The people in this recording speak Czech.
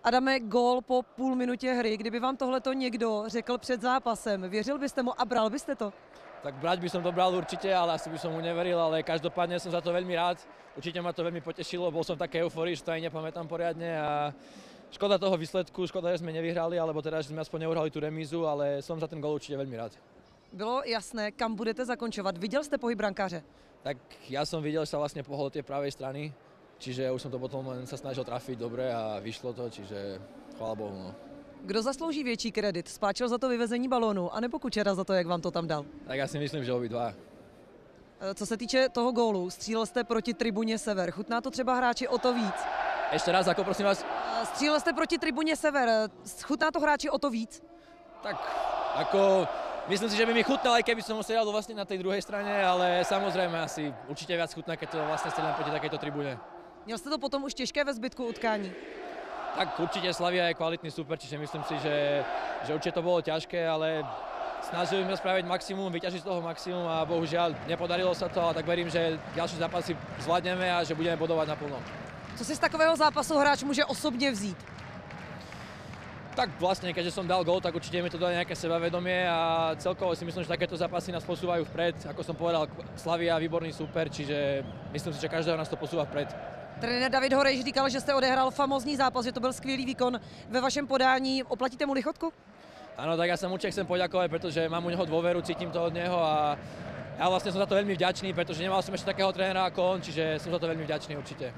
Adame, gól po půl minutě hry, kdyby vám tohleto někdo řekl před zápasem, věřil byste mu a bral byste to? Tak brať by som to bral určite, ale asi by som mu neveril, ale každopádne som za to veľmi rád. Určite ma to veľmi potešilo, bol som v takej euforii, že to aj nepamätám poriadne a škoda toho výsledku, škoda, že sme nevyhrali, alebo teda, že sme aspoň neuhrali tú remízu, ale som za ten gól určite veľmi rád. Bylo jasné, kam budete zakončovat. Viděl jste pohyb brankáře? Tak ja som videl, že sa vlastne pohol od tej pravej strany, čiže už som to potom len sa snažil trafiť dobre a vyšlo to, čiže chvála Bohu. No. Kdo zaslouží větší kredit? Spáčil za to vyvezení balónu, anebo Kučera za to, jak vám to tam dal? Tak ja si myslím, že obidva. Co se týče toho gólu, střílel jste proti tribuně Sever. Chutná to třeba hráči o to víc? Ešte raz, ako prosím vás? Střílel jste proti tribuně Sever. Chutná to hráči o to víc? Tak ako... Myslím si, že by mi chutnal, aj keby som sedel vlastne na tej druhej strane, ale samozrejme asi určite viac chutná, keď to vlastne strieľam proti takejto tribúne. Měl jste to potom už těžké ve zbytku utkání? Tak určite Slavia je kvalitný super, čiže myslím si, že určite to bolo ťažké, ale snažili sme spraviť maximum, vyťažiť z toho maximum a bohužiaľ nepodarilo sa to, ale tak verím, že ďalšie zápasy zvládneme a že budeme bodovať naplno. Co si z takového zápasu hráč může osobně vzít? Tak vlastne, keďže som dal gól, tak určite mi to dá nejaké sebavedomie a celkovo si myslím, že takéto zápasy nás posúvajú vpred. Ako som povedal, Slavia výborný super, čiže myslím si, že každého nás to posúva vpred. Trenér David Horejš říkal, že jste odehrál famózní zápas, že to byl skvělý výkon ve vašem podání. Oplatíte mu lichotku? Áno, tak ja sa mu určite chcem poďakovať, pretože mám u neho dôveru, cítim to od neho a ja vlastne som za to veľmi vďačný, pretože nemal som ešte takého trénera ako on, čiže som za to veľmi vďačný určite.